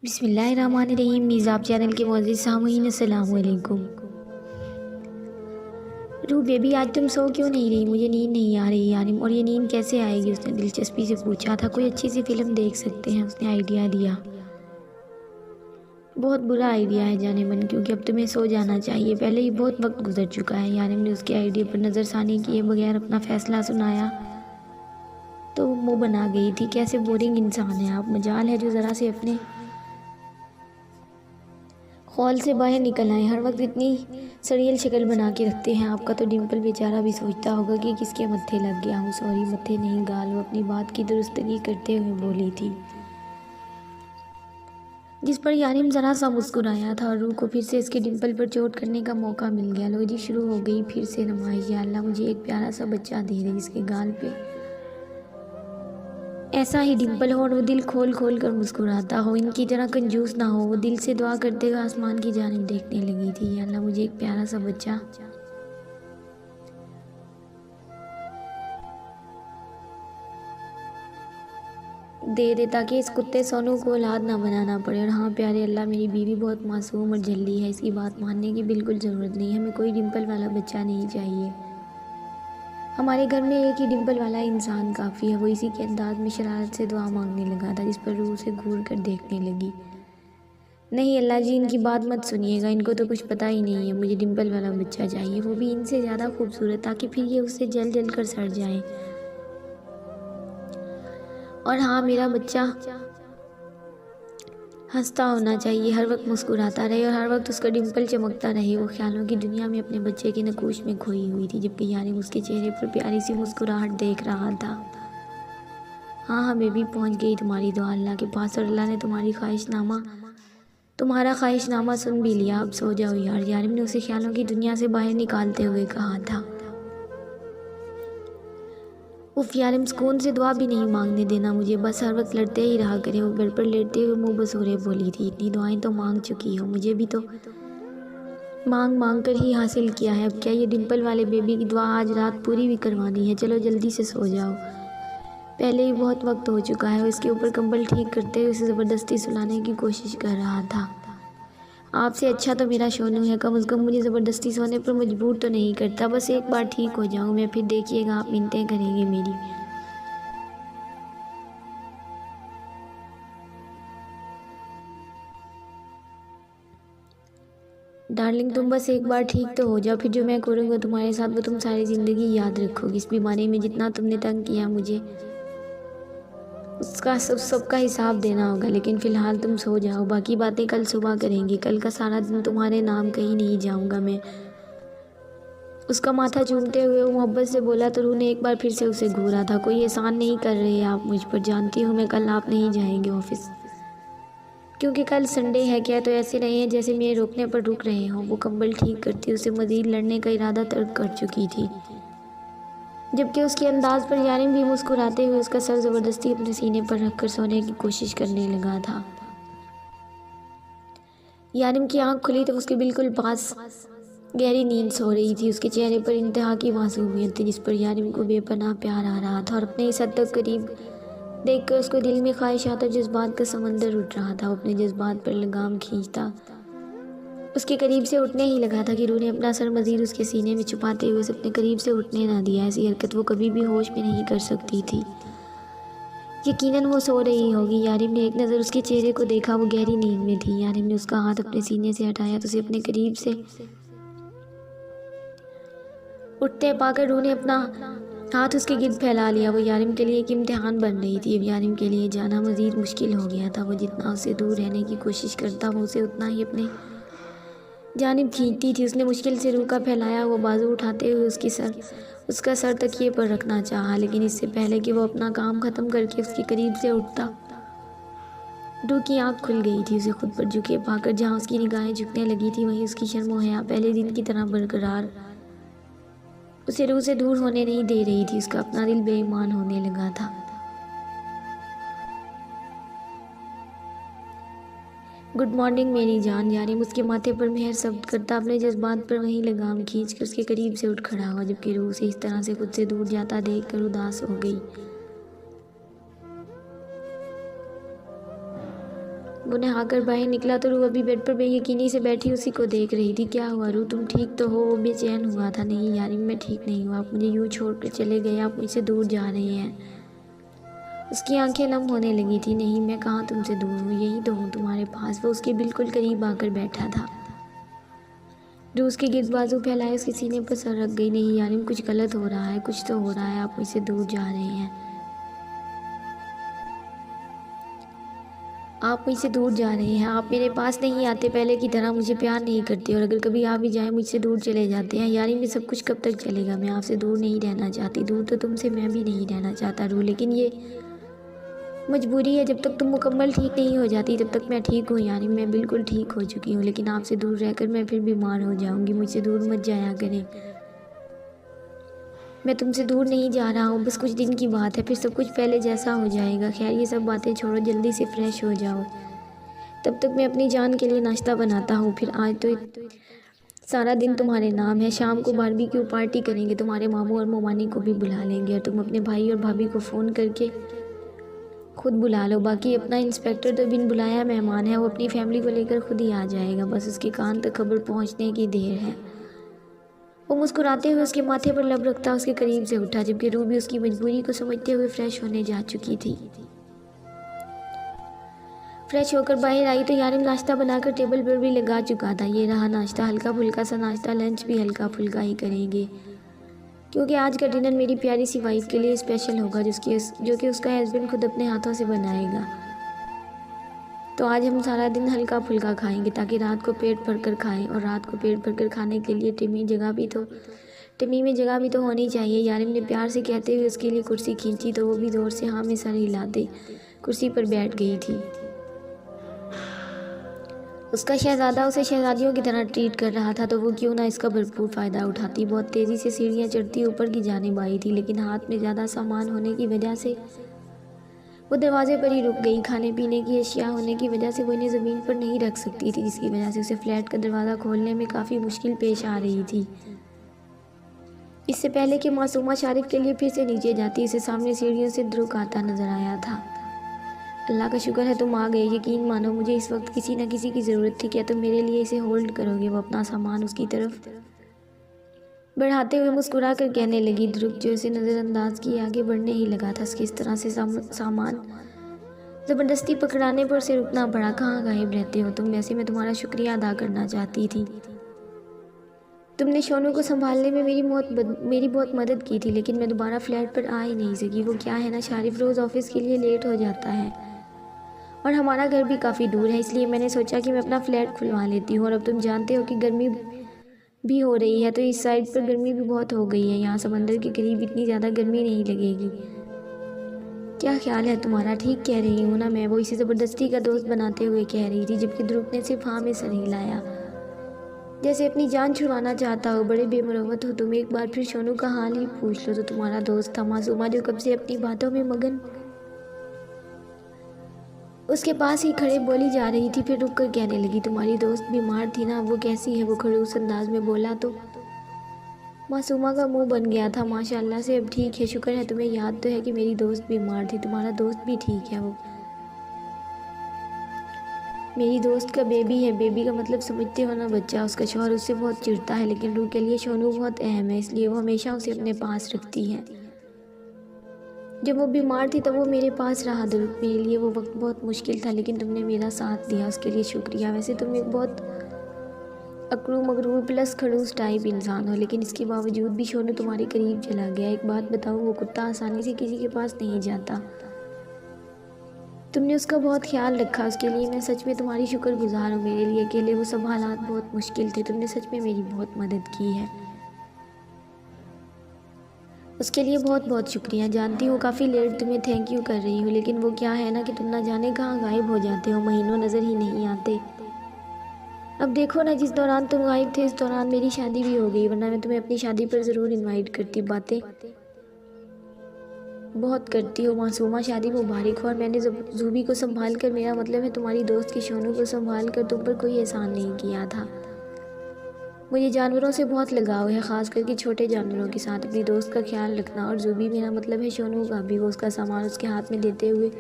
बिस्मिल्लाहिर्रहमानिर्रहीम। मीज़ाब चैनल के मोअज़्ज़िज़ सामीन अस्सलामु अलैकुम। रूह बेबी, आज तुम सो क्यों नहीं रही? मुझे नींद नहीं आ रही यार। और ये नींद कैसे आएगी? उसने दिलचस्पी से पूछा था। कोई अच्छी सी फिल्म देख सकते हैं, उसने आइडिया दिया। बहुत बुरा आइडिया है जाने मन, क्योंकि अब तुम्हें सो जाना चाहिए। पहले ही बहुत वक्त गुजर चुका है। यानी ने उसके आइडिया पर नज़रसानी किए बगैर अपना फ़ैसला सुनाया तो वो मुँह बना गई थी। कैसे बोरिंग इंसान है आप। मजाल है जो ज़रा से अपने हॉल से बाहर निकल आए। हर वक्त इतनी सड़ियल शक्ल बना के रखते हैं। आपका तो डिम्पल बेचारा भी सोचता होगा कि किसके मत्थे लग गया हूँ। सॉरी, मत्थे नहीं गाल। वो अपनी बात की दुरुस्तगी करते हुए बोली थी, जिस पर यारिम ज़रा सा मुस्कुराया था और रूह को फिर से इसके डिम्पल पर चोट करने का मौका मिल गया। लो जी, शुरू हो गई फिर से नुमाइश। या अल्लाह, मुझे एक प्यारा सा बच्चा दे दे जिसके गाल पे ऐसा ही डिम्पल हो और वो दिल खोल खोल कर मुस्कुराता हो। इनकी तरह कंजूस ना हो। वो दिल से दुआ करते हुए आसमान की जानिब देखने लगी थी। या अल्लाह, मुझे एक प्यारा सा बच्चा दे दे ताकि इस कुत्ते सोनू को औलाद ना बनाना पड़े। और हाँ प्यारे अल्लाह, मेरी बीवी बहुत मासूम और झल्ली है। इसकी बात मानने की बिल्कुल ज़रूरत नहीं है। हमें कोई डिम्पल वाला बच्चा नहीं चाहिए। हमारे घर में एक ही डिम्पल वाला इंसान काफ़ी है। वो इसी के अंदाज में शरारत से दुआ मांगने लगा था, जिस पर रूह से घूर कर देखने लगी। नहीं अल्लाह जी, इनकी बात मत सुनिएगा। इनको तो कुछ पता ही नहीं है। मुझे डिम्पल वाला बच्चा चाहिए, वो भी इनसे ज़्यादा खूबसूरत, ताकि फिर ये उससे जल जल कर सड़ जाए। और हाँ, मेरा बच्चा हंसता होना चाहिए, हर वक्त मुस्कुराता रहे और हर वक्त उसका डिम्पल चमकता रहे। वो ख्यालों की दुनिया में अपने बच्चे के नकूश में खोई हुई थी, जबकि यारिम उसके चेहरे पर प्यारी सी मुस्कुराहट देख रहा था। हाँ हाँ बेबी, पहुँच गई तुम्हारी दुआ अल्लाह के पास, और अल्लाह ने तुम्हारा ख्वाहिशनामा सुन भी लिया। अब सो जाओ यार, यारिम ने उसे ख्यालों की दुनिया से बाहर निकालते हुए कहा था। उफ यारिम, सुकून से दुआ भी नहीं मांगने देना मुझे, बस हर वक्त लड़ते ही रहा करे। वो बेड पर लेटते हुए मुंह बसूरे बोली थी। इतनी दुआएं तो मांग चुकी हो, मुझे भी तो मांग मांग कर ही हासिल किया है। अब क्या ये डिम्पल वाले बेबी की दुआ आज रात पूरी भी करवानी है? चलो जल्दी से सो जाओ, पहले ही बहुत वक्त हो चुका है। वो इसके ऊपर कंबल ठीक करते हुए उसे ज़बरदस्ती सुलाने की कोशिश कर रहा था। आपसे अच्छा तो मेरा सोनू है, कम से कम मुझे ज़बरदस्ती सोने पर मजबूर तो नहीं करता। बस एक बार ठीक हो जाऊँ मैं, फिर देखिएगा आप मिन्नतें करेंगे मेरी। डार्लिंग, तुम बस एक बार ठीक तो हो जाओ, फिर जो मैं करूँगा तुम्हारे साथ वो तुम सारी ज़िंदगी याद रखोगी। इस बीमारी में जितना तुमने तंग किया मुझे, उसका सबका हिसाब देना होगा। लेकिन फ़िलहाल तुम सो जाओ, बाकी बातें कल सुबह करेंगे। कल का सारा दिन तुम्हारे नाम कहीं नहीं जाऊँगा मैं। उसका माथा चूमते हुए वो मोहब्बत से बोला तो रूह ने एक बार फिर से उसे घूरा था। कोई एहसान नहीं कर रहे आप मुझ पर, जानती हूँ मैं। कल आप नहीं जाएंगे ऑफिस, क्योंकि कल संडे है। क्या तो ऐसे नहीं है जैसे मेरे रोकने पर रुक रहे हों। वो कंबल ठीक करती उसे मज़ीद लड़ने का इरादा तर्क कर चुकी थी, जबकि उसके अंदाज पर यारिम भी मुस्कुराते हुए उसका सर ज़बरदस्ती अपने सीने पर रखकर सोने की कोशिश करने लगा था। यारिम की आंख खुली तो उसके बिल्कुल पास गहरी नींद सो रही थी। उसके चेहरे पर इंतहा की मासूमियत थी, जिस पर यारिम को बेपनाह प्यार आ रहा था। और अपने इस हद तक करीब देखकर उसको दिल में ख्वाहिशात और जज्बात का समंदर उठ रहा था। वो अपने जज्बात पर लगाम खींचता उसके करीब से उठने ही लगा था कि रूह ने अपना सर मजीद उसके सीने में छुपाते हुए उसे अपने करीब से उठने ना दिया। ऐसी हरकत वो कभी भी होश में नहीं कर सकती थी। यकीनन वो सो रही होगी। यारिम ने एक नज़र उसके चेहरे को देखा, वो गहरी नींद में थी। यारिम ने उसका हाथ अपने सीने से हटाया तो उसे अपने करीब से उठते पाकर रूह ने अपना हाथ उसके गिर्द फैला लिया। वो यारिम के लिए एक इम्तिहान बन रही थी। अब यारिम के लिए जाना मज़ीद मुश्किल हो गया था। वो जितना उससे दूर रहने की कोशिश करता वो उसे उतना ही अपने जानिब खींचती थी। उसने मुश्किल से रूह का फैलाया वो बाजू उठाते हुए उसका सर तकिए पर रखना चाहा, लेकिन इससे पहले कि वो अपना काम ख़त्म करके उसके करीब से उठता, रूह की आँख खुल गई थी। उसे खुद पर झुके पाकर जहाँ उसकी निगाहें झुकने लगी थी, वहीं उसकी शर्म व हया पहले दिन की तरह बरकरार उसे रूह से दूर होने नहीं दे रही थी। उसका अपना दिल बेईमान होने लगा था। गुड मॉर्निंग मेरी जान। यारिम उसके माथे पर मेहर शब्द करता अपने जज्बात पर वहीं लगाम खींच कर उसके करीब से उठ खड़ा हुआ, जबकि रूह उसे इस तरह से खुद से दूर जाता देख कर उदास हो गई। वो नहाकर बाहर निकला तो रू अभी बेड पर बेयकीनी से बैठी उसी को देख रही थी। क्या हुआ रू, तुम ठीक तो हो? वो बेचैन हुआ था। नहीं यार, मैं ठीक नहीं हूँ, आप मुझे यूँ छोड़ कर चले गए, आप मुझसे दूर जा रहे हैं। उसकी आंखें नम होने लगी थी। नहीं, मैं कहाँ तुमसे दूर हूँ, यही तो हूँ तुम्हारे पास। वो उसके बिल्कुल करीब आकर बैठा था। रू उसके गिर्द बाजू फैलाए उसके सीने पर सर रख गई। नहीं यार, कुछ गलत हो रहा है, कुछ तो हो रहा है, आप मुझसे दूर जा रहे हैं, आप मुझसे दूर जा रहे हैं, आप मेरे पास नहीं आते, पहले की तरह मुझे प्यार नहीं करते, और अगर कभी आ भी जाए मुझसे दूर चले जाते हैं। यारी में सब कुछ कब तक चलेगा? मैं आपसे दूर नहीं रहना चाहती, दूर तो तुमसे मैं भी नहीं रहना चाहता रू, लेकिन ये मजबूरी है। जब तक तुम मुकम्मल ठीक नहीं हो जाती तब तक मैं ठीक हूँ। यानी मैं बिल्कुल ठीक हो चुकी हूँ, लेकिन आपसे दूर रहकर मैं फिर बीमार हो जाऊँगी, मुझसे दूर मत जाया करें। मैं तुमसे दूर नहीं जा रहा हूँ, बस कुछ दिन की बात है, फिर सब कुछ पहले जैसा हो जाएगा। खैर ये सब बातें छोड़ो, जल्दी से फ्रेश हो जाओ, तब तक मैं अपनी जान के लिए नाश्ता बनाता हूँ। फिर आज तो सारा दिन तुम्हारे नाम है। शाम को बारबेक्यू पार्टी करेंगे, तुम्हारे मामू और मोमानी को भी बुला लेंगे, और तुम अपने भाई और भाभी को फ़ोन करके खुद बुला लो। बाकी अपना इंस्पेक्टर तो बिन बुलाया मेहमान है, वो अपनी फैमिली को लेकर खुद ही आ जाएगा, बस उसके कान तक खबर पहुंचने की देर है। वो मुस्कुराते हुए उसके माथे पर लब रखता उसके करीब से उठा, जबकि रू भी उसकी मजबूरी को समझते हुए फ्रेश होने जा चुकी थी। फ्रेश होकर बाहर आई तो यारिम नाश्ता बनाकर टेबल पर भी लगा चुका था। ये रहा नाश्ता, हल्का फुल्का सा नाश्ता, लंच भी हल्का फुल्का ही करेंगे, क्योंकि आज का डिनर मेरी प्यारी सी वाइफ के लिए स्पेशल होगा, जो कि उसका हस्बैंड खुद अपने हाथों से बनाएगा। तो आज हम सारा दिन हल्का फुल्का खाएंगे, ताकि रात को पेट भर कर खाएं, और रात को पेट भर कर खाने के लिए टिमी में जगह भी तो होनी चाहिए। यारिम ने प्यार से कहते हुए उसके लिए कुर्सी खींची, तो वो भी जोर से हाँ में सर हिलाते कुर्सी पर बैठ गई थी। उसका शहज़ादा उसे शहज़ादियों की तरह ट्रीट कर रहा था, तो वो क्यों ना इसका भरपूर फ़ायदा उठाती। बहुत तेज़ी से सीढ़ियाँ चढ़ती ऊपर की जानिब आई थी, लेकिन हाथ में ज़्यादा सामान होने की वजह से वो दरवाजे पर ही रुक गई। खाने पीने की अशिया होने की वजह से वो इन्हें ज़मीन पर नहीं रख सकती थी, जिसकी वजह से उसे फ्लैट का दरवाज़ा खोलने में काफ़ी मुश्किल पेश आ रही थी। इससे पहले कि मासूमा शारिफ के लिए फिर से नीचे जाती, इसे सामने सीढ़ियों से ध्रुक आता नजर आया था। अल्लाह का शुक्र है तुम आ गए। यकीन मानो मुझे इस वक्त किसी न किसी की ज़रूरत थी। क्या तुम मेरे लिए इसे होल्ड करोगे? वो अपना सामान उसकी तरफ बढ़ाते हुए मुस्कुरा कर कहने लगी। ध्रुव जो इसे नज़रअंदाज किए आगे बढ़ने ही लगा था। उसकी इस तरह से सामान ज़बरदस्ती पकड़ाने पर उसे रुकना पड़ा। कहाँ गायब रहते हो तुम? वैसे मैं तुम्हारा शुक्रिया अदा करना चाहती थी। तुमने शोनू को संभालने में मेरी बहुत मदद की थी, लेकिन मैं दोबारा फ्लैट पर आ ही नहीं सकी। वो क्या है ना, शारिफ रोज़ ऑफिस के लिए लेट हो जाता है, और हमारा घर भी काफ़ी दूर है, इसलिए मैंने सोचा कि मैं अपना फ्लैट खुलवा लेती हूँ। और अब तुम जानते हो कि गर्मी भी हो रही है, तो इस साइड पर गर्मी भी बहुत हो गई है। यहाँ समंदर के करीब इतनी ज़्यादा गर्मी नहीं लगेगी। क्या ख्याल है तुम्हारा? ठीक कह रही हूँ ना मैं? वो इसे ज़बरदस्ती का दोस्त बनाते हुए कह रही थी, जबकि ध्रुव ने सिर्फ हाँ में सर हिलाया, जैसे अपनी जान छुड़वाना चाहता हो। बड़े बेमरवत हो तुम। एक बार फिर शोनू का हाल ही पूछ लो, तो तुम्हारा दोस्त था मासूमा, जो कब से अपनी बातों में मगन उसके पास ही खड़े बोली जा रही थी। फिर रुक कर कहने लगी, तुम्हारी दोस्त बीमार थी ना, वो कैसी है? वो खड़ूस अंदाज में बोला तो मासूमा का मुंह बन गया था। माशाल्लाह से अब ठीक है, शुक्र है तुम्हें याद तो है कि मेरी दोस्त बीमार थी। तुम्हारा दोस्त भी ठीक है, वो मेरी दोस्त का बेबी है। बेबी का मतलब समझते हो ना, बच्चा। उसका शौहर उससे बहुत चिढ़ता है, लेकिन रू के लिए शोनू बहुत अहम है, इसलिए वो हमेशा उसे अपने पास रखती है। जब वो बीमार थी तब वो मेरे पास रहा। ध्रुव, मेरे लिए वो वक्त बहुत मुश्किल था, लेकिन तुमने मेरा साथ दिया, उसके लिए शुक्रिया। वैसे तुम एक बहुत अकड़ू मगरूर प्लस खड़ूस टाइप इंसान हो, लेकिन इसके बावजूद भी शोनू तुम्हारे करीब चला गया। एक बात बताऊँ, वो कुत्ता आसानी से किसी के पास नहीं जाता। तुमने उसका बहुत ख्याल रखा, उसके लिए मैं सच में तुम्हारी शुक्रगुजार हूँ। मेरे लिए अकेले वो सब हालात बहुत मुश्किल थे, तुमने सच में मेरी बहुत मदद की है, उसके लिए बहुत बहुत शुक्रिया। जानती हूँ काफ़ी लेट तुम्हें थैंक यू कर रही हूँ, लेकिन वो क्या है ना कि तुम ना जाने कहाँ गायब हो जाते हो, महीनों नज़र ही नहीं आते। अब देखो ना, जिस दौरान तुम गायब थे इस दौरान मेरी शादी भी हो गई, वरना मैं तुम्हें अपनी शादी पर ज़रूर इनवाइट करती। बातें बहुत करती हो मासूमा, शादी मुबारक हो। और मैंने जूबी को संभाल कर, मेरा मतलब है तुम्हारी दोस्त के शोनू को संभाल कर, तुम पर कोई एहसान नहीं किया था। मुझे जानवरों से बहुत लगाव है, ख़ास करके छोटे जानवरों के साथ। अपनी दोस्त का ख्याल रखना। और जूबी मेरा मतलब है शोनू का भी। वो उसका सामान उसके हाथ में देते हुए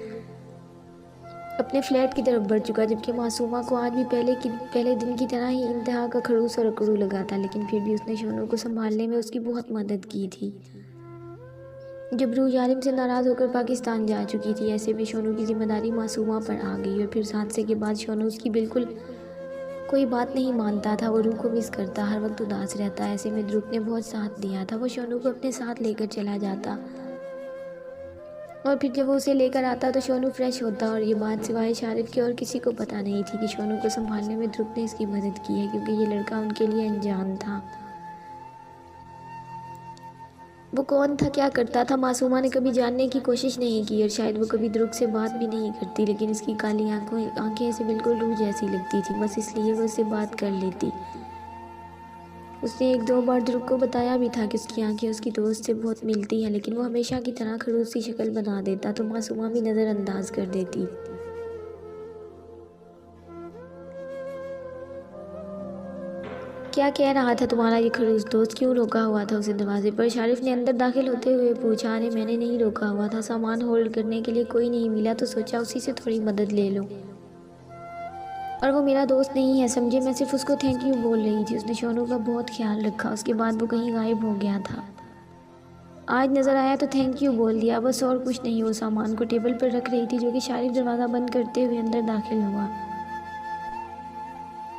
अपने फ्लैट की तरफ बढ़ चुका, जबकि मासूमा को आज भी पहले दिन की तरह ही इंतहा का खड़ूस और अकड़ू लगा था, लेकिन फिर भी उसने शोनू को संभालने में उसकी बहुत मदद की थी। जब रूह यारिम से नाराज़ होकर पाकिस्तान जा चुकी थी, ऐसे में शोनू की जिम्मेदारी मासूमा पर आ गई और फिर उस हादसे के बाद शोनू उसकी बिल्कुल कोई बात नहीं मानता था। वो रूह को मिस करता, हर वक्त उदास रहता। ऐसे में ध्रुव ने बहुत साथ दिया था। वो शोनू को अपने साथ लेकर चला जाता और फिर जब वो उसे लेकर आता तो शोनू फ्रेश होता। और ये बात सिवाय शारिफ के और किसी को पता नहीं थी कि शोनू को संभालने में ध्रुव ने इसकी मदद की है, क्योंकि ये लड़का उनके लिए अनजान था। वो कौन था, क्या करता था, मासूमा ने कभी जानने की कोशिश नहीं की और शायद वो कभी ध्रुव से बात भी नहीं करती, लेकिन इसकी काली आंखें इसे बिल्कुल रूह जैसी लगती थी। बस इसलिए वो उससे बात कर लेती। उसने एक दो बार ध्रुव को बताया भी था कि उसकी आंखें उसकी दोस्त से बहुत मिलती हैं, लेकिन वो हमेशा की तरह खड़ूस सी शक्ल बना देता तो मासूमा भी नज़रअंदाज कर देती। क्या कह रहा था तुम्हारा ये खड़ूस दोस्त, क्यों रोका हुआ था उसे दरवाजे पर? शारिफ ने अंदर दाखिल होते हुए पूछा। अरे मैंने नहीं रोका हुआ था, सामान होल्ड करने के लिए कोई नहीं मिला तो सोचा उसी से थोड़ी मदद ले लो। और वो मेरा दोस्त नहीं है समझे, मैं सिर्फ उसको थैंक यू बोल रही थी। उसने शोनू का बहुत ख्याल रखा, उसके बाद वो कहीं गायब हो गया था। आज नज़र आया तो थैंक यू बोल दिया, बस और कुछ नहीं। वो सामान को टेबल पर रख रही थी जो कि शारिफ दरवाज़ा बंद करते हुए अंदर दाखिल हुआ।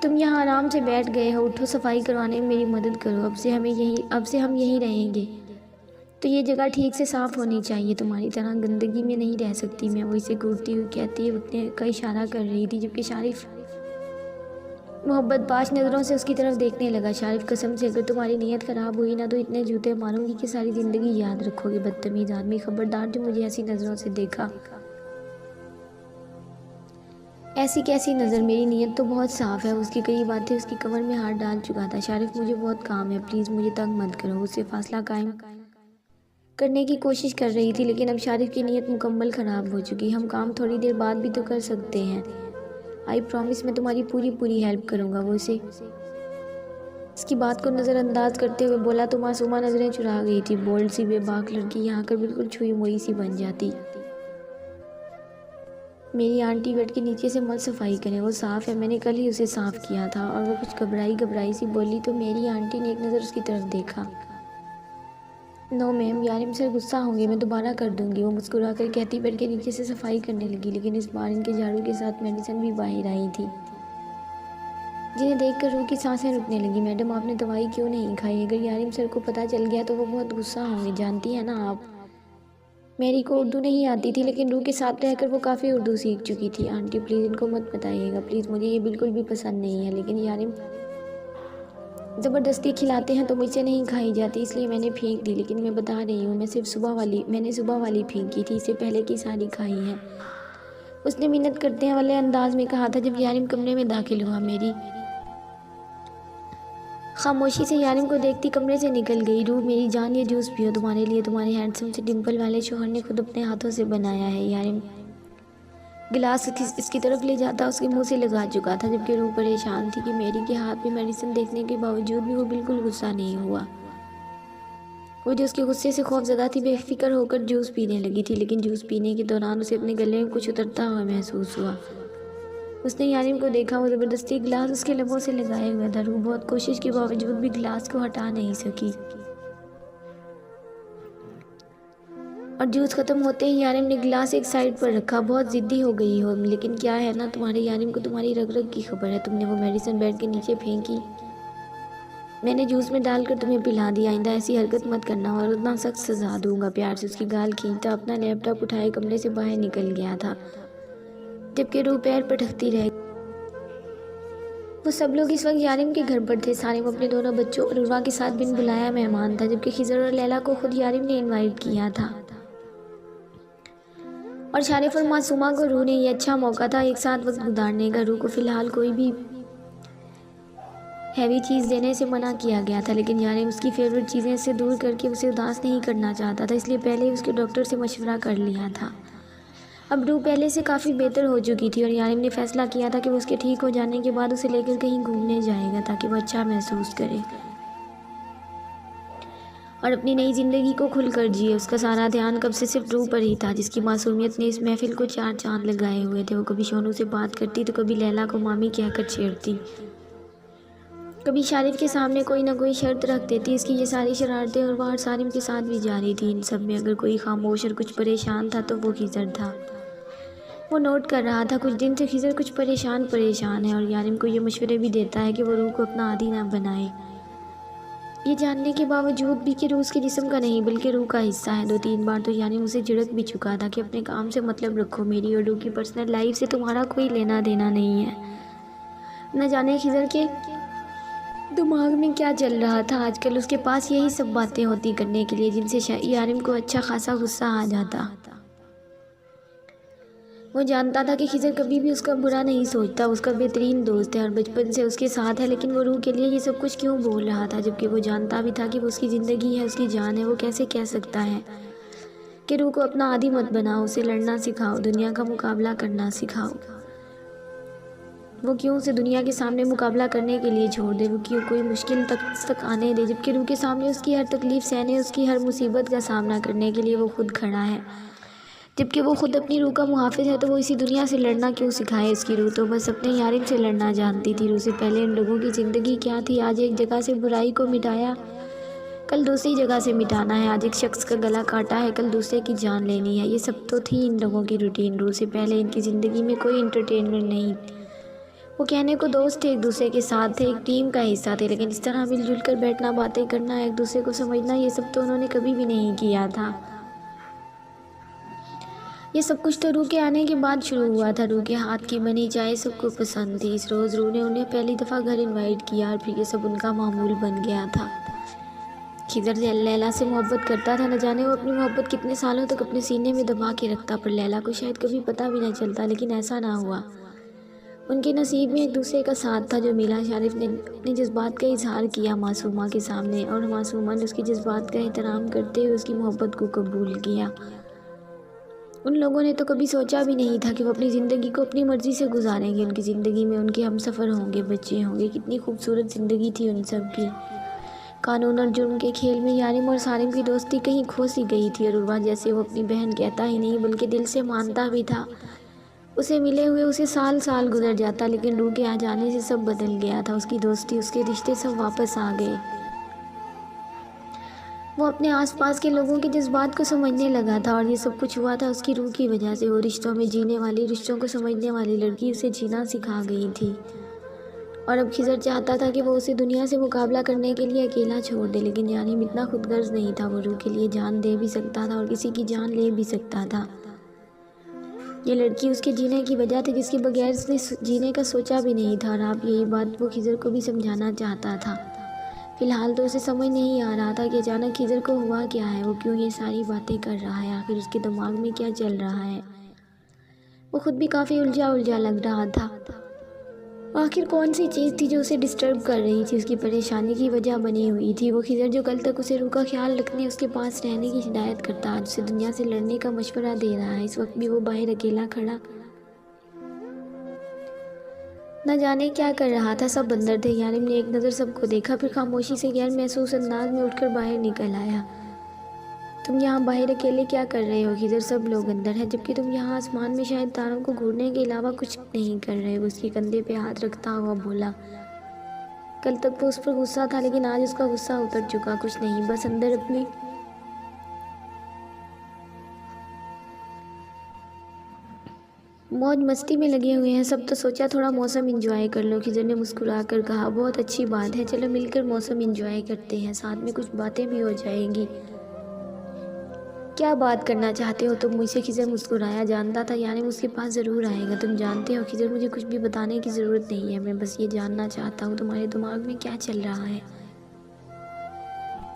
तुम यहाँ आराम से बैठ गए हो, उठो सफाई करवाने में मेरी मदद करो। अब से हम यहीं रहेंगे, तो ये जगह ठीक से साफ़ होनी चाहिए, तुम्हारी तरह गंदगी में नहीं रह सकती मैं। वो इसे घूरती हुई कहती है, उठने का इशारा कर रही थी, जबकि शारिफ मोहब्बत बाश नज़रों से उसकी तरफ देखने लगा। शारिफ कसम से अगर तुम्हारी नीयत ख़राब हुई ना तो इतने जूते मारूंगी कि सारी ज़िंदगी याद रखोगे। बदतमीज़ आदमी, खबरदार जो मुझे ऐसी नज़रों से देखा। ऐसी कैसी नज़र, मेरी नीयत तो बहुत साफ़ है। उसकी कई बातें उसकी कमर में हाथ डाल चुका था। शारिफ मुझे बहुत काम है, प्लीज़ मुझे तंग मत करो। उससे फासला कायम करने की कोशिश कर रही थी, लेकिन अब शारिफ की नीयत मुकम्मल ख़राब हो चुकी। हम काम थोड़ी देर बाद भी तो कर सकते हैं। आई प्रॉमिस, मैं तुम्हारी पूरी हेल्प करूँगा। वो इसे इसकी बात को नज़रअंदाज करते हुए बोला तो मासूमा नज़रें चुरा गई थी। बोल्ड सी बेबाक लड़की यहाँ कर बिल्कुल छुई मुई सी बन जाती। मेरी आंटी बेड के नीचे से मत सफाई करें, वो साफ़ है, मैंने कल ही उसे साफ़ किया था। और वो कुछ घबराई सी बोली तो मेरी आंटी ने एक नज़र उसकी तरफ देखा। नो मैम, यारिम सर गुस्सा होंगे, मैं दोबारा कर दूंगी। वो मुस्कुरा कर कहती बेड के नीचे से सफाई करने लगी, लेकिन इस बार इनके झाड़ू के साथ मेडिसिन भी बाहर आई थी, जिन्हें देखकर रूह की सांसें रुकने लगी। मैडम आपने दवाई क्यों नहीं खाई? अगर यारिम सर को पता चल गया तो वो बहुत गुस्सा होंगे, जानती है ना आप। मेरी को उर्दू नहीं आती थी, लेकिन रूह के साथ रहकर वो काफ़ी उर्दू सीख चुकी थी। आंटी प्लीज़ इनको मत बताइएगा प्लीज़, मुझे ये बिल्कुल भी पसंद नहीं है, लेकिन यारिम ज़बरदस्ती खिलाते हैं तो मुझसे नहीं खाई जाती, इसलिए मैंने फेंक दी। लेकिन मैं बता रही हूँ, मैंने सुबह वाली फेंकी थी, इससे पहले की सारी खाई है। उसने मिन्नत करते हैं वाले अंदाज में कहा था जब यारिम कमरे में दाखिल हुआ। मेरी खामोशी से यारिम को देखती कमरे से निकल गई। रूह मेरी जान, ये जूस पियो, तुम्हारे लिए, तुम्हारे हैंडसम से डिम्पल वाले शोहर ने खुद अपने हाथों से बनाया है। यारिम गिलास इसकी तरफ ले जाता उसके मुंह से लगा चुका था, जबकि रूह परेशान थी कि मेरी के हाथ में मेडिसिन देखने के बावजूद भी वो बिल्कुल गुस्सा नहीं हुआ। वो जो उसके गुस्से से खौफज़दा थी, बेफिक्र होकर जूस पीने लगी थी, लेकिन जूस पीने के दौरान उसे अपने गले में कुछ उतरता हुआ महसूस हुआ। उसने यारिम को देखा, वो ज़बरदस्ती गिलास उसके लबों से लगाए हुआ था। रूह बहुत कोशिश के बावजूद भी गिलास को हटा नहीं सकी और जूस ख़त्म होते ही यारिम ने गिलास एक साइड पर रखा। बहुत ज़िद्दी हो गई हो, लेकिन क्या है ना, तुम्हारे यारिम को तुम्हारी रग रग की खबर है। तुमने वो मेडिसिन बेड के नीचे फेंकी, मैंने जूस में डालकर तुम्हें पिला दिया। आइंदा ऐसी हरकत मत करना और उतना सख्त सजा दूंगा। प्यार से उसकी गाल खींचता अपना लैपटॉप उठाए कमरे से बाहर निकल गया था, जबकि रूह पैर पटकती रह। वो सब लोग इस वक्त यारिम के घर पर थे। सारिम अपने दोनों बच्चों और उर्वा के साथ बिन बुलाया मेहमान था, जबकि खिजर और लैला को खुद यारिम ने इनवाइट किया था। और शारिफ और मासूमा को रूह ने ये अच्छा मौका था एक साथ वक्त गुजारने का। रूह को फ़िलहाल कोई भी हैवी चीज़ देने से मना किया गया था, लेकिन यारिम उसकी फेवरेट चीज़ें से दूर करके उसे उदास नहीं करना चाहता था, इसलिए पहले ही उसके डॉक्टर से मशवरा कर लिया था। अब रूह पहले से काफ़ी बेहतर हो चुकी थी और यारिम ने फैसला किया था कि वो उसके ठीक हो जाने के बाद उसे लेकर कहीं घूमने जाएगा ताकि वो अच्छा महसूस करे। और अपनी नई ज़िंदगी को खुलकर जिए। उसका सारा ध्यान कब से सिर्फ रूह पर ही था, जिसकी मासूमियत ने इस महफिल को 4 चाँद लगाए हुए थे। वो कभी सोनू से बात करती तो कभी लैला को मामी कहकर छेड़ती, कभी शारिफ के सामने कोई ना कोई शर्त रख देती। इसकी ये सारी शरारतें और बाहर सारिम के साथ भी जारी थी। इन सब में अगर कोई खामोश और कुछ परेशान था तो वो खिज़र था। वो नोट कर रहा था कुछ दिन से खिज़र कुछ परेशान है और यारिम को ये मशवरे भी देता है कि वो रूह को अपना आदी ना बनाए। ये जानने के बावजूद भी कि रूह उसके जिस्म का नहीं बल्कि रूह का हिस्सा है। 2-3 बार तो यारिम उसे झिड़क भी चुका था कि अपने काम से मतलब रखो, मेरी और रूह की पर्सनल लाइफ से तुम्हारा कोई लेना देना नहीं है। न जाने खिज़र के दिमाग में क्या चल रहा था आजकल। उसके पास यही सब बातें होती करने के लिए जिनसे यारिम को अच्छा खासा गुस्सा आ जाता। वो जानता था कि खिज़र कभी भी उसका बुरा नहीं सोचता, उसका बेहतरीन दोस्त है और बचपन से उसके साथ है। लेकिन वो रूह के लिए ये सब कुछ क्यों बोल रहा था, जबकि वो जानता भी था कि वो उसकी ज़िंदगी है, उसकी जान है। वो कैसे कह सकता है कि रूह को अपना आदी मत बनाओ, उसे लड़ना सिखाओ, दुनिया का मुकाबला करना सिखाओ। वो क्यों उसे दुनिया के सामने मुकाबला करने के लिए छोड़ दे, वो क्यों कोई मुश्किल तक आने दे, जबकि रूह के सामने उसकी हर तकलीफ़ सहने, उसकी हर मुसीबत का सामना करने के लिए वो खुद खड़ा है। जबकि वो खुद अपनी रूह का मुहाफिज है तो वो इसी दुनिया से लड़ना क्यों सिखाए। उसकी रूह तो बस अपने यारिम से लड़ना जानती थी। रूह से पहले इन लोगों की ज़िंदगी क्या थी। आज एक जगह से बुराई को मिटाया, कल दूसरी जगह से मिटाना है। आज एक शख्स का गला काटा है, कल दूसरे की जान लेनी है। ये सब तो थी इन लोगों की रूटीन। रूह से पहले इनकी ज़िंदगी में कोई इंटरटेनमेंट नहीं। वो कहने को दोस्त थे, एक दूसरे के साथ थे, एक टीम का हिस्सा थे, लेकिन इस तरह मिलजुल कर बैठना, बातें करना, एक दूसरे को समझना, ये सब तो उन्होंने कभी भी नहीं किया था। ये सब कुछ तो रूह के आने के बाद शुरू हुआ था। रूह के हाथ की बनी चाय सबको पसंद थी। इस रोज़ रूह ने उन्हें पहली दफ़ा घर इनवाइट किया और फिर ये सब उनका मामूल बन गया था। खिज़र लैला से मोहब्बत करता था। न जाने वो अपनी मोहब्बत कितने सालों तक अपने सीने में दबा के रखता, पर लैला को शायद कभी पता भी न चलता। लेकिन ऐसा ना हुआ। उनके नसीब में एक दूसरे का साथ था जो मिला। शारिफ ने अपने जज्बात का इजहार किया मासूमा के सामने और मासूमा ने उसके जज्बात का एहतराम करते हुए उसकी मोहब्बत को कबूल किया। उन लोगों ने तो कभी सोचा भी नहीं था कि वो अपनी ज़िंदगी को अपनी मर्ज़ी से गुजारेंगे। उनकी ज़िंदगी में उनके हमसफ़र होंगे, बच्चे होंगे। कितनी खूबसूरत ज़िंदगी थी उन सब की। कानून और जुर्म के खेल में यारिम और सारिम की दोस्ती कहीं खो सी गई थी और उर्वा जैसे वो अपनी बहन कहता ही नहीं बल्कि दिल से मानता भी था। उसे मिले हुए उसे साल साल गुजर जाता, लेकिन रूह के आ जाने से सब बदल गया था। उसकी दोस्ती, उसके रिश्ते सब वापस आ गए। वो अपने आसपास के लोगों के जज्बात को समझने लगा था और ये सब कुछ हुआ था उसकी रूह की वजह से। वो रिश्तों में जीने वाली, रिश्तों को समझने वाली लड़की उसे जीना सिखा गई थी। और अब खिज़र चाहता था कि वो उसे दुनिया से मुकाबला करने के लिए अकेला छोड़ दे, लेकिन यारिम इतना खुदगर्ज नहीं था। वो रूह के लिए जान दे भी सकता था और किसी की जान ले भी सकता था। ये लड़की उसके जीने की वजह थी जिसके बगैर उसने जीने का सोचा भी नहीं था। और आप यही बात वो खिज़र को भी समझाना चाहता था। फ़िलहाल तो उसे समझ नहीं आ रहा था कि अचानक खिज़र को हुआ क्या है, वो क्यों ये सारी बातें कर रहा है, आखिर उसके दिमाग में क्या चल रहा है। वो खुद भी काफ़ी उलझा लग रहा था। आखिर कौन सी चीज़ थी जो उसे डिस्टर्ब कर रही थी, उसकी परेशानी की वजह बनी हुई थी। वो खिज़र जो कल तक उसे रूह का ख्याल रखने, उसके पास रहने की हिदायत करता, आज उसे दुनिया से लड़ने का मशवरा दे रहा है। इस वक्त भी वो बाहर अकेला खड़ा न जाने क्या कर रहा था। सब अंदर थे। यारिम ने एक नज़र सबको देखा, फिर खामोशी से गैर महसूस अंदाज में उठकर बाहर निकल आया। तुम यहाँ बाहर अकेले क्या कर रहे हो खिज़र? सब लोग अंदर हैं, जबकि तुम यहाँ आसमान में शायद तारों को घूरने के अलावा कुछ नहीं कर रहे हो। उसके कंधे पे हाथ रखता हुआ बोला। कल तक वो उस पर गुस्सा था, लेकिन आज उसका गुस्सा उतर चुका। कुछ नहीं, बस अंदर अपनी मौज मस्ती में लगे हुए हैं सब। तो सोचा थोड़ा मौसम एंजॉय कर लो। खिज़र ने मुस्कुरा कर कहा, बहुत अच्छी बात है, चलो मिलकर मौसम एंजॉय करते हैं, साथ में कुछ बातें भी हो जाएंगी। क्या बात करना चाहते हो तुम मुझसे? खिज़र मुस्कुराया। जानता था यानी उसके पास ज़रूर आएगा। तुम जानते हो खिज़र, मुझे कुछ भी बताने की ज़रूरत नहीं है, मैं बस ये जानना चाहता हूँ तुम्हारे दिमाग में क्या चल रहा है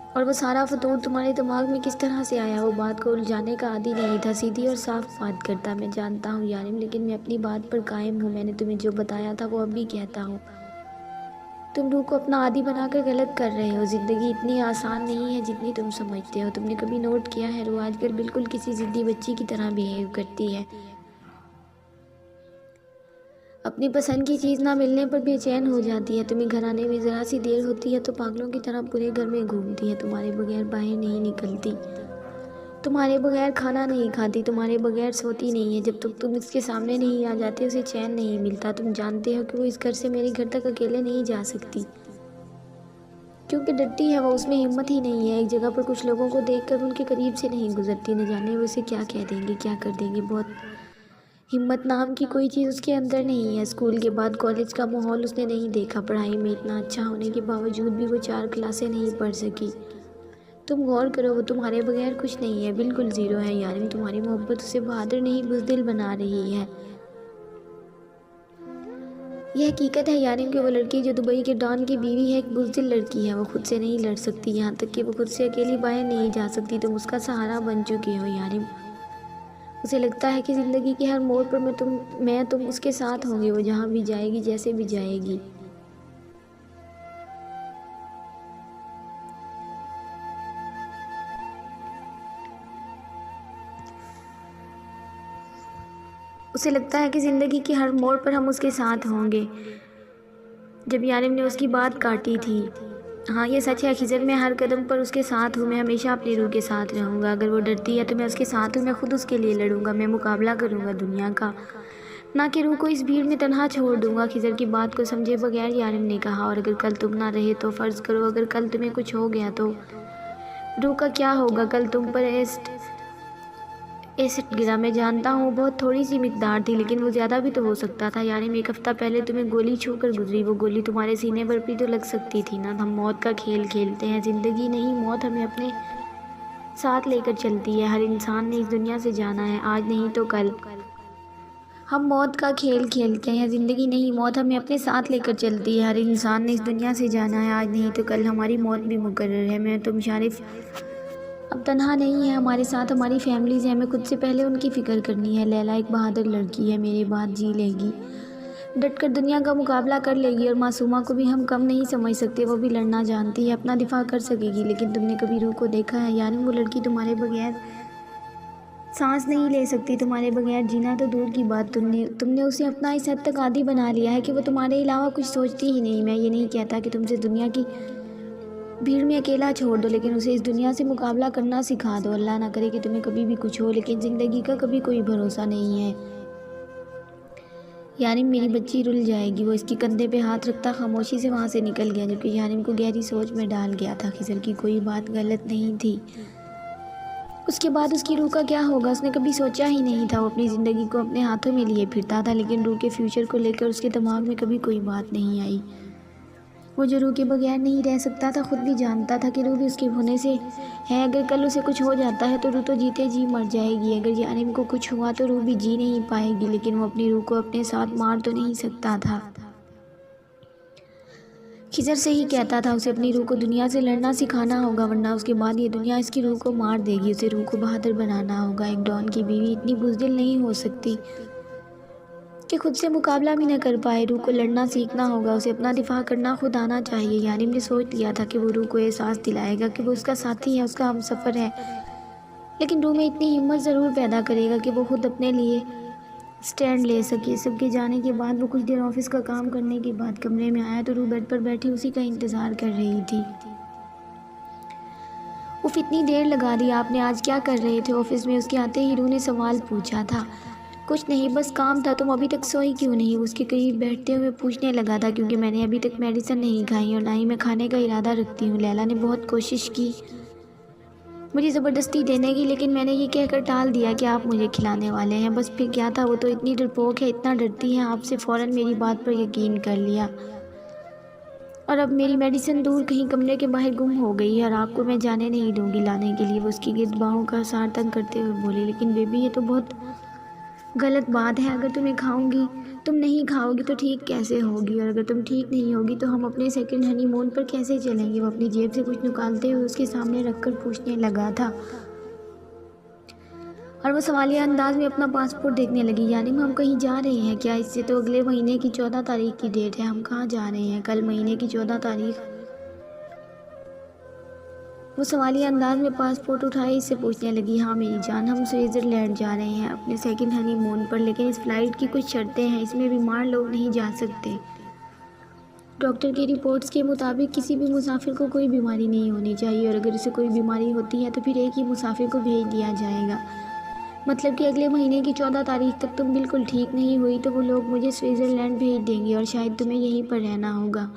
और वो सारा फतूर तुम्हारे दिमाग में किस तरह से आया। वो बात को उलझाने का आदी नहीं था, सीधी और साफ बात करता। मैं जानता हूँ यारिम, लेकिन मैं अपनी बात पर कायम हूँ। मैंने तुम्हें जो बताया था वो अब भी कहता हूँ। तुम रूह को अपना आदी बनाकर गलत कर रहे हो। ज़िंदगी इतनी आसान नहीं है जितनी तुम समझते हो। तुमने कभी नोट किया है रूह आजकल बिल्कुल किसी ज़िद्दी बच्ची की तरह बिहेव करती है। अपनी पसंद की चीज़ ना मिलने पर बेचैन हो जाती है। तुम्हें घर आने में ज़रा सी देर होती है तो पागलों की तरह पूरे घर में घूमती है। तुम्हारे बगैर बाहर नहीं निकलती, तुम्हारे बगैर खाना नहीं खाती, तुम्हारे बगैर सोती नहीं है। जब तक तुम इसके सामने नहीं आ जाते उसे चैन नहीं मिलता। तुम जानते हो कि वो इस घर से मेरे घर तक अकेले नहीं जा सकती, क्योंकि डरती है वो, उसमें हिम्मत ही नहीं है। एक जगह पर कुछ लोगों को देखकर उनके करीब से नहीं गुजरती, न जाने वो उसे क्या कह देंगे, क्या कर देंगे। बहुत हिम्मत नाम की कोई चीज़ उसके अंदर नहीं है। स्कूल के बाद कॉलेज का माहौल उसने नहीं देखा। पढ़ाई में इतना अच्छा होने के बावजूद भी वो 4 क्लासें नहीं पढ़ सकी। तुम गौर करो, वो तुम्हारे बगैर कुछ नहीं है, बिल्कुल ज़ीरो है। यानी तुम्हारी मोहब्बत उसे बहादुर नहीं बुज़दिल बना रही है। यह हकीकत है यानी कि वो लड़की जो दुबई के डॉन की बीवी है एक बुज़दिल लड़की है। वो खुद से नहीं लड़ सकती, यहाँ तक कि वो खुद से अकेली बाहर नहीं जा सकती। तुम उसका सहारा बन चुकी हो यानी। उसे लगता है कि ज़िंदगी के हर मोड़ पर तुम उसके साथ होंगे, वो जहाँ भी जाएगी, जैसे भी जाएगी। उसे लगता है कि ज़िंदगी के हर मोड़ पर हम उसके साथ होंगे। जब यारिम ने उसकी बात काटी थी, हाँ ये सच है खिज़र, मैं हर कदम पर उसके साथ हूँ। मैं हमेशा अपनी रूह के साथ रहूँगा। अगर वो डरती है तो मैं उसके साथ हूँ। मैं खुद उसके लिए लड़ूंगा। मैं मुकाबला करूँगा दुनिया का, ना कि रूह को इस भीड़ में तन्हा छोड़ दूँगा। खिज़र की बात को समझे बगैर यारिम ने कहा, और अगर कल तुम ना रहे तो फ़र्ज़ करो अगर कल तुम्हें कुछ हो गया तो रूह का क्या होगा? कल तुम पर एसिड गिरा, मैं जानता हूँ बहुत थोड़ी सी मिकदार थी, लेकिन वो ज़्यादा भी तो हो सकता था। यानी 1 हफ़्ता पहले तुम्हें गोली छूकर गुजरी, वो गोली तुम्हारे सीने पर भी तो लग सकती थी ना। हम मौत का खेल खेलते हैं, ज़िंदगी नहीं मौत हमें अपने साथ लेकर चलती है। हर इंसान ने इस दुनिया से जाना है, आज नहीं तो कल। हम मौत का खेल खेलते हैं, ज़िंदगी नहीं मौत हमें अपने साथ लेकर चलती है। हर इंसान ने इस दुनिया से जाना है, आज नहीं तो कल। हमारी मौत भी मुकर्रर है। मैं तुम शारिफ अब तन्हा नहीं है, हमारे साथ हमारी फैमिलीज़ हैं। हमें खुद से पहले उनकी फ़िक्र करनी है। लैला एक बहादुर लड़की है, मेरे बाद जी लेगी, डटकर दुनिया का मुकाबला कर लेगी। और मासूमा को भी हम कम नहीं समझ सकते, वो भी लड़ना जानती है, अपना दिफा कर सकेगी। लेकिन तुमने कभी रूह को देखा है? यानी वो लड़की तुम्हारे बगैर सांस नहीं ले सकती, तुम्हारे बगैर जीना तो दूर की बात। तुमने उसे अपना इस हद तक आदी बना लिया है कि वो तुम्हारे अलावा कुछ सोचती ही नहीं। मैं ये नहीं कहता कि तुमसे दुनिया की भीड़ में अकेला छोड़ दो, लेकिन उसे इस दुनिया से मुकाबला करना सिखा दो। अल्लाह ना करे कि तुम्हें कभी भी कुछ हो, लेकिन ज़िंदगी का कभी कोई भरोसा नहीं है। यारिम मेरी बच्ची रुल जाएगी। वो इसके कंधे पे हाथ रखता खामोशी से वहाँ से निकल गया, जबकि यारिम को गहरी सोच में डाल गया था। खिज़र की कोई बात गलत नहीं थी। उसके बाद उसकी रूह का क्या होगा उसने कभी सोचा ही नहीं था। वो अपनी ज़िंदगी को अपने हाथों में लिए फिरता था, लेकिन रूह के फ्यूचर को लेकर उसके दिमाग में कभी कोई बात नहीं आई। वो जो रूह के बगैर नहीं रह सकता था, खुद भी जानता था कि रूह भी उसके होने से है। अगर कल उसे कुछ हो जाता है तो रूह तो जीते जी मर जाएगी। अगर यारिम को कुछ हुआ तो रूह भी जी नहीं पाएगी, लेकिन वो अपनी रूह को अपने साथ मार तो नहीं सकता था। खिज़र से ही कहता था, उसे अपनी रूह को दुनिया से लड़ना सिखाना होगा, वरना उसके बाद ये दुनिया इसकी रूह को मार देगी। उसे रूह को बहादुर बनाना होगा। एक डॉन की बीवी इतनी बुज़दिल नहीं हो सकती कि खुद से मुकाबला भी न कर पाए। रूह को लड़ना सीखना होगा, उसे अपना दिफा करना खुद आना चाहिए। यारिम ने सोच लिया था कि वो रूह को एहसास दिलाएगा कि वो उसका साथी है, उसका हमसफ़र है, लेकिन रूह में इतनी हिम्मत ज़रूर पैदा करेगा कि वो खुद अपने लिए स्टैंड ले सके। सबके जाने के बाद वो कुछ देर ऑफिस का काम करने के बाद कमरे में आया तो रूह बेड पर बैठी उसी का इंतज़ार कर रही थी। उफ, इतनी देर लगा दी आपने, आज क्या कर रहे थे ऑफिस में? उसके आते ही रूह ने सवाल पूछा था। कुछ नहीं, बस काम था। तुम अभी तक सोई क्यों नहीं? उसके करीब बैठते हुए पूछने लगा था। क्योंकि मैंने अभी तक मेडिसिन नहीं खाई और ना ही मैं खाने का इरादा रखती हूँ। लैला ने बहुत कोशिश की मुझे ज़बरदस्ती देने की, लेकिन मैंने ये कहकर टाल दिया कि आप मुझे खिलाने वाले हैं। बस फिर क्या था, वो तो इतनी डरपोक है, इतना डरती है आपसे, फ़ौरन मेरी बात पर यकीन कर लिया। और अब मेरी मेडिसिन दूर कहीं कमरे के बाहर गुम हो गई है और आपको मैं जाने नहीं दूँगी लाने के लिए। वो उसकी गिर्द बाहों का सार तंग करते हुए बोली, लेकिन बेबी ये तो बहुत गलत बात है। अगर तुम नहीं खाओगी तो ठीक कैसे होगी? और अगर तुम ठीक नहीं होगी तो हम अपने सेकंड हनीमून पर कैसे चलेंगे? वो अपनी जेब से कुछ निकालते हुए उसके सामने रखकर पूछने लगा था, और वो सवालिया अंदाज में अपना पासपोर्ट देखने लगी। यानी हम कहीं जा रहे हैं क्या? इससे तो अगले महीने की 14 तारीख की डेट है। हम कहाँ जा रहे हैं? कल महीने की 14 तारीख। वो सवालिया अंदाज में पासपोर्ट उठाए इससे पूछने लगी, हाँ मेरी जान, हम स्विट्ज़रलैंड जा रहे हैं अपने सेकंड हनीमून पर, लेकिन इस फ़्लाइट की कुछ शर्तें हैं, इसमें बीमार लोग नहीं जा सकते। डॉक्टर की रिपोर्ट्स के मुताबिक किसी भी मुसाफिर को कोई बीमारी नहीं होनी चाहिए, और अगर उसे कोई बीमारी होती है तो फिर एक ही मुसाफिर को भेज दिया जाएगा। मतलब कि अगले महीने की 14 तारीख तक तुम बिल्कुल ठीक नहीं हुई तो वो लोग मुझे स्विट्ज़रलैंड भेज देंगे और शायद तुम्हें यहीं पर रहना होगा।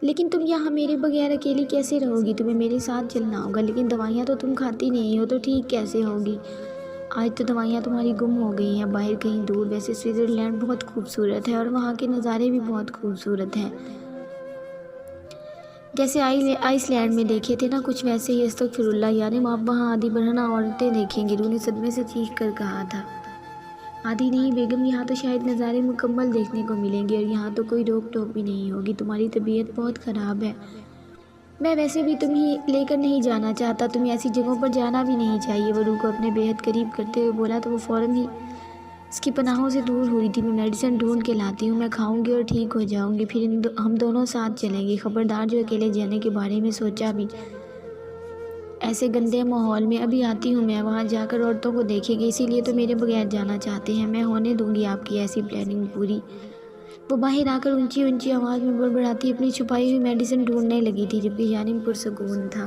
लेकिन तुम यहाँ मेरे बगैर अकेली कैसे रहोगी? तुम्हें मेरे साथ चलना होगा। लेकिन दवाइयाँ तो तुम खाती नहीं हो, तो ठीक कैसे होगी? आज तो दवाइयाँ तुम्हारी गुम हो गई हैं बाहर कहीं दूर। वैसे स्विट्ज़रलैंड बहुत खूबसूरत है और वहाँ के नज़ारे भी बहुत खूबसूरत हैं, जैसे आइसलैंड में देखे थे ना, कुछ वैसे ही। अस्तगफिरुल्लाह, यानी आप वहाँ आधी बरहना औरतें देखेंगे, रूह ने सदमे से चीख कर कहा था। आधी नहीं बेगम, यहाँ तो शायद नज़ारे मुकम्मल देखने को मिलेंगे और यहाँ तो कोई रोक टोक भी नहीं होगी। तुम्हारी तबीयत बहुत ख़राब है। मैं वैसे भी तुम्हें लेकर नहीं जाना चाहता, तुम्हें ऐसी जगहों पर जाना भी नहीं चाहिए। वो रूह को अपने बेहद करीब करते हुए बोला तो वो फ़ौरन ही इसकी पनाहों से दूर हुई थी। मैं मेडिसिन ढूंढ के लाती हूँ, मैं खाऊंगी और ठीक हो जाऊंगी, फिर हम दोनों साथ चलेंगे। ख़बरदार जो अकेले जाने के बारे में सोचा भी ऐसे गंदे माहौल में। अभी आती हूँ मैं, वहाँ जाकर औरतों को देखेंगे, इसीलिए तो मेरे बगैर जाना चाहते हैं। मैं होने दूंगी आपकी ऐसी प्लानिंग पूरी। वो बाहर आकर ऊंची ऊंची आवाज़ में बड़बड़ाती अपनी छुपाई हुई मेडिसिन ढूंढने लगी थी, जबकि यानिम पुरसकून था।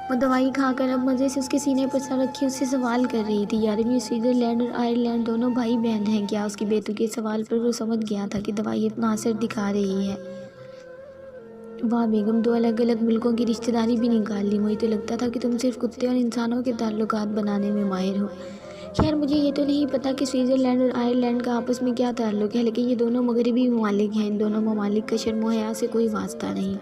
वो दवाई खाकर अब मज़े से उसके सीने पर सर रखी उससे सवाल कर रही थी, यारिम ये स्विट्ज़रलैंड और आयरलैंड दोनों भाई बहन हैं क्या? उसकी बेतुके सवाल पर वो समझ गया था कि दवाई इतना असर दिखा रही है। वाह बेगम, 2 अलग अलग मुल्कों की रिश्तेदारी भी निकाल ली। मुझे तो लगता था कि तुम सिर्फ कुत्ते और इंसानों के ताल्लुकात बनाने में माहिर हो। खैर, मुझे ये तो नहीं पता कि स्विट्ज़रलैंड और आयरलैंड का आपस में क्या ताल्लुक़ है, लेकिन ये दोनों मगरबी ममालिक हैं। इन दोनों ममालिक का शर्म व हया से कोई वास्ता नहीं।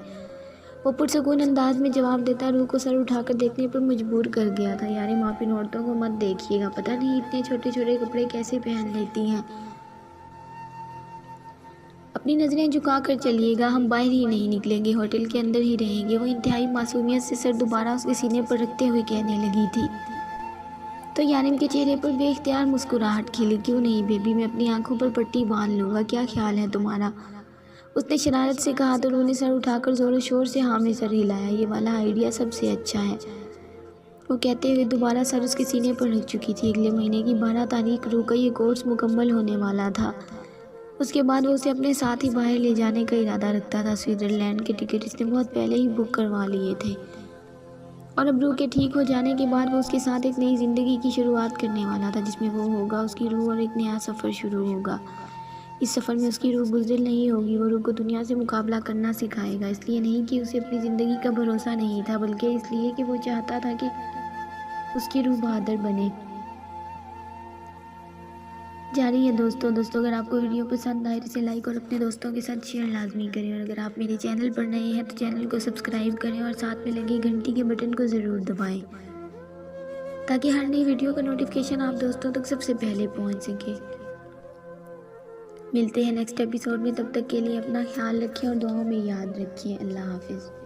वो पुरसकून अंदाज में जवाब देता रूह को सर उठाकर देखने पर मजबूर कर गया था। यारिम, आप इन औरतों को मत देखिएगा, पता नहीं इतने छोटे छोटे कपड़े कैसे पहन लेती हैं। अपनी नज़रें झुका कर चलिएगा, हम बाहर ही नहीं निकलेंगे, होटल के अंदर ही रहेंगे। वो इंतहाई मासूमियत से सर दोबारा उसके सीने पर रखते हुए कहने लगी थी। तो यारिम के चेहरे पर बेख्तियार मुस्कुराहट खिली। क्यों नहीं बेबी, मैं अपनी आंखों पर पट्टी बांध लूँगा, क्या ख्याल है तुम्हारा? उसने शरारत से कहा तो रूह ने सर उठाकर ज़ोरों शोर से हाँ में सर हिलाया। ये वाला आइडिया सबसे अच्छा है, वो कहते हुए दोबारा सर उसके सीने पर रख चुकी थी। अगले महीने की 12 तारीख रूह का ये कोर्स मुकम्मल होने वाला था। उसके बाद वो उसे अपने साथ ही बाहर ले जाने का इरादा रखता था। स्विट्ज़रलैंड के टिकट इसने बहुत पहले ही बुक करवा लिए थे और अब रूह के ठीक हो जाने के बाद वो उसके साथ एक नई ज़िंदगी की शुरुआत करने वाला था, जिसमें वो होगा उसकी रूह और एक नया सफ़र शुरू होगा। इस सफ़र में उसकी रूह बुज़दिल नहीं होगी, वो रूह को दुनिया से मुकाबला करना सिखाएगा। इसलिए नहीं कि उसे अपनी ज़िंदगी का भरोसा नहीं था, बल्कि इसलिए कि वो चाहता था कि उसकी रूह बहादुर बने। जारी है दोस्तों अगर आपको वीडियो पसंद आए तो इसे लाइक और अपने दोस्तों के साथ शेयर लाजमी करें, और अगर आप मेरे चैनल पर नए हैं तो चैनल को सब्सक्राइब करें और साथ में लगी घंटी के बटन को ज़रूर दबाएं, ताकि हर नई वीडियो का नोटिफिकेशन आप दोस्तों तक सबसे पहले पहुंच सके। मिलते हैं नेक्स्ट एपिसोड में, तब तक के लिए अपना ख्याल रखें और दुआओं में याद रखिए। अल्लाह हाफिज़।